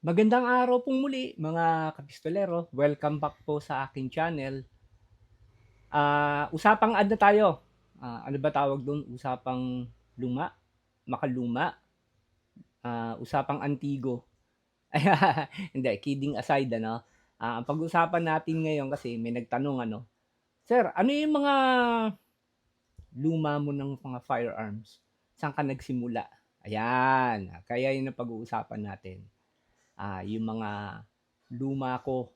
Magandang araw pong muli mga kapistolero. Welcome back po sa aking channel. Usapang ad na tayo. Ano ba tawag doon? Usapang luma, makaluma, usapang antigo. Hindi, kidding aside, ano? Ang pag-usapan natin ngayon kasi may nagtanong, ano, Sir, ano yung mga luma mo ng mga firearms? Saan ka nagsimula? Ayan, kaya yun ang pag-uusapan natin. Yung mga luma ko,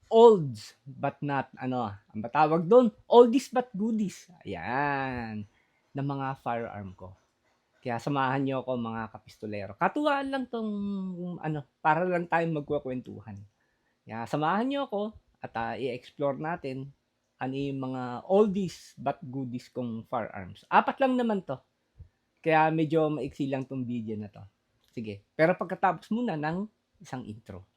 olds but not ano, ang batawag doon, oldies but goodies. Ayan, ng mga firearm ko. Kaya samahan niyo ako mga kapistolero. Katuwaan lang tong ano, para lang tayong magkwekwentuhan. Kaya samahan niyo ako at i-explore natin ano yung mga oldies but goodies kong firearms. Apat lang naman to. Kaya medyo maiksi lang tong video na to. Sige. Pero pagkatapos muna ng isang intro.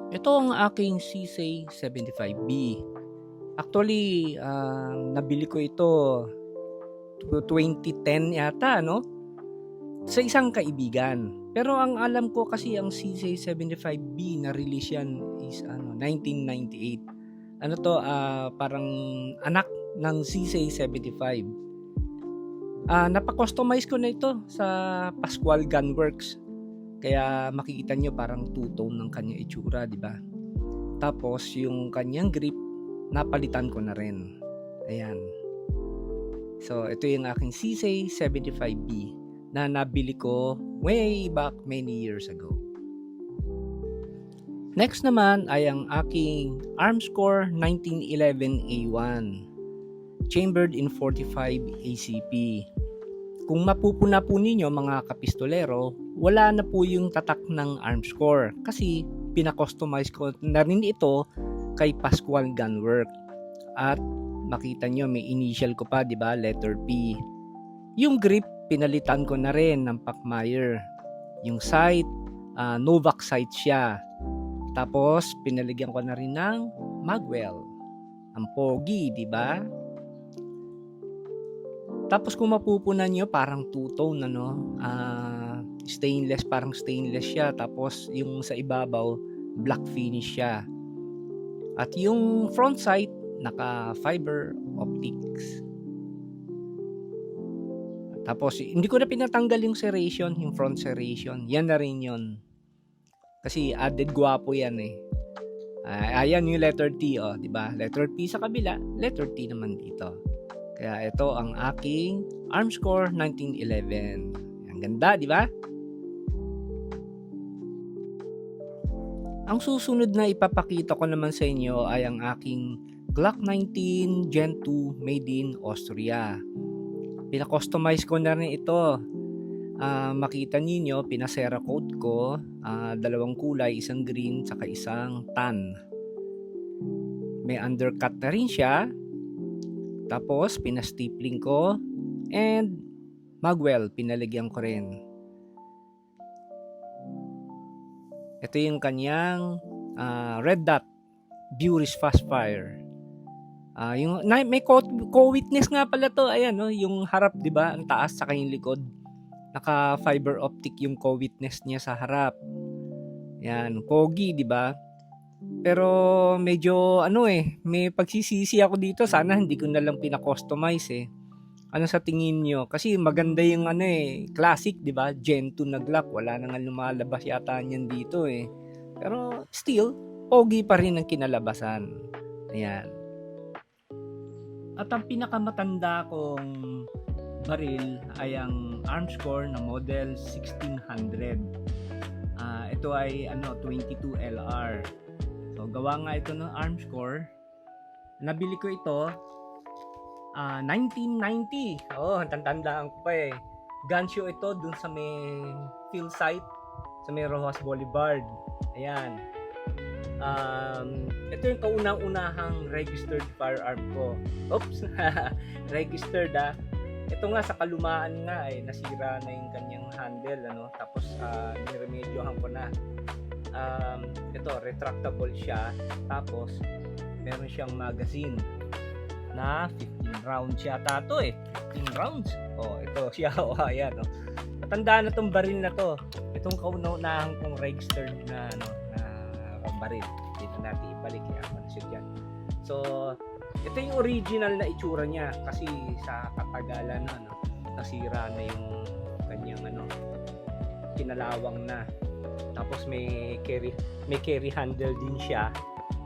Ito ang aking CSA 75B. Actually, nabili ko ito 2010 yata, no? Sa isang kaibigan. Pero ang alam ko kasi ang CSA 75B na release yan is 1998. Ano to, parang anak ng CSA 75. Napa-customize ko na ito sa Pascual Gunworks. Kaya makikita nyo parang two-tone ng kanyang itsura, di ba? Tapos yung kanyang grip, napalitan ko na rin. Ayan. So, ito yung aking CSA 75B na nabili ko way back many years ago. Next naman ay ang aking Armscore 1911A1 chambered in 45 ACP. Kung mapupuna po ninyo mga kapistolero, wala na po yung tatak ng Armscore kasi pinakustomize ko na rin ito kay Pascual Gunwork. At makita nyo may initial ko pa, di ba? Letter P. Yung grip, pinalitan ko na rin ng Pacmeyer. Yung sight, Novak sight siya. Tapos, pinaligyan ko na rin ng Magwell. Ang pogi, di ba? Tapos kung mapupunan nyo, parang two-tone, ano? Stainless, parang stainless siya. Tapos yung sa ibabaw, black finish siya. At yung front sight, naka fiber optics. Tapos hindi ko na pinatanggal yung serration, yung front serration. Yan na rin yun. Kasi added guwapo yan eh. Ayan yung letter T, oh, di ba? Letter T sa kabila, letter T naman dito. Kaya ito ang aking Armscore 1911. Ang ganda, di ba? Ang susunod na ipapakita ko naman sa inyo ay ang aking Glock 19 Gen 2 made in Austria. Pina-customize ko na rin ito. Makita niyo, pinasera code ko, dalawang kulay, isang green saka isang tan. May undercut na rin siya. Tapos, pinastipling ko. And, magwell, pinalagyan ko rin. Ito yung kanyang red dot, Buris Fast Fire. May co-witness nga pala to. Ayan, no? Yung harap, di ba? Ang taas, saka yung likod. Naka fiber optic yung co-witness niya sa harap. Yan, pogi, di ba? Pero medyo may pagsisisi ako dito. Sana hindi ko na lang pina-customize eh. Ano sa tingin nyo? Kasi maganda yung classic, di ba? Gen 2 na Glock. Wala na nga lumalabas yata niyan dito eh. Pero still, pogi pa rin ang kinalabasan. Ayan. At ang pinakamatanda kong baril ay ang Armscore na model 1600. Ito ay 22 LR. So, gawa nga ito ng Armscore. Nabili ko ito 1990. Tandaan ko pa eh. Gun show ito dun sa may field site sa may Rojas Boulevard. Ayan. Ito yung kaunang-unahang registered firearm ko. Oops. Registered Ito nga sa kalumaan nga nasira na yung kanyang handle tapos niremedyohan ko na. Ito retractable siya, tapos meron siyang magazine na 15 rounds yata to eh. 15 rounds. Oh, ito siya. Oh, ayan. Oh. Matanda na tong baril na to. Itong kauna-unahan kong registered na baril. Hindi na natin ibalik. Kaya ano siya dyan. So, ito yung original na itsura niya. Kasi sa katagalan nasira na yung kanyang kinalawang na. Tapos may carry handle din siya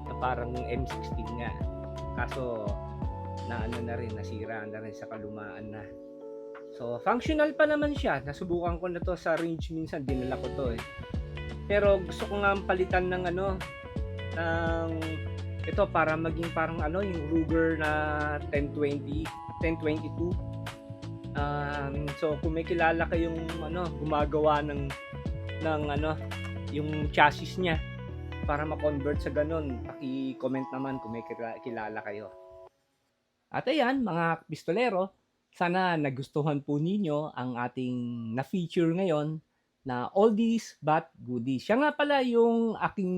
na parang M16 nga. Kaso nasira na rin sa kalumaan na. So, functional pa naman siya. Nasubukan ko na to sa range minsan, dinala ko to eh. Pero gusto ko nga palitan ng ito para maging parang yung Ruger na 1022. So kung may kilala kayong gumagawa ng yung chassis niya para ma-convert sa ganun, paki-comment naman kung may kilala kayo. At ayan, mga pistolero, sana nagustuhan po ninyo ang ating na-feature ngayon na oldies but goodies. Siya nga pala yung aking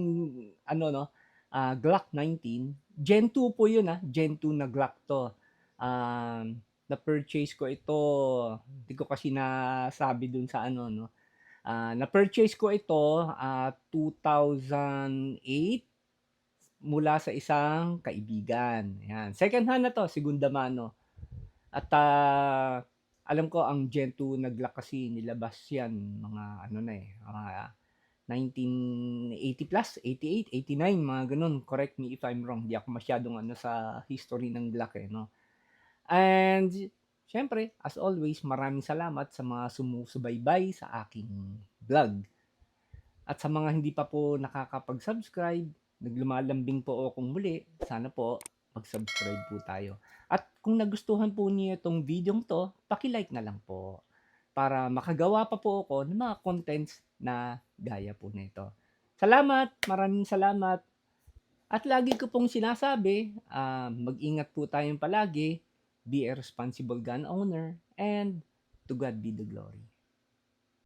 Glock 19. Gen 2 po yun Gen 2 na Glock to. Na-purchase ko ito, hindi ko kasi nasabi dun sa na-purchase ko ito 2008 mula sa isang kaibigan. Yan. Second hand na to, segunda mano. At alam ko ang Gen 2 na Glock kasi nilabas yan mga mga 1980 plus, 88, 89, mga ganun. Correct me if I'm wrong. Di ako masyadong sa history ng Glock no. And syempre, as always, maraming salamat sa mga sumusubaybay sa aking vlog. At sa mga hindi pa po nakakapag-subscribe, naglumalambing po akong muli, sana po mag-subscribe po tayo. At kung nagustuhan po niyo itong video to, paki-like na lang po para makagawa pa po ako ng mga contents na gaya po nito. Salamat, maraming salamat. At lagi ko pong sinasabi, mag-ingat po tayong palagi, be a responsible gun owner, and to God be the glory.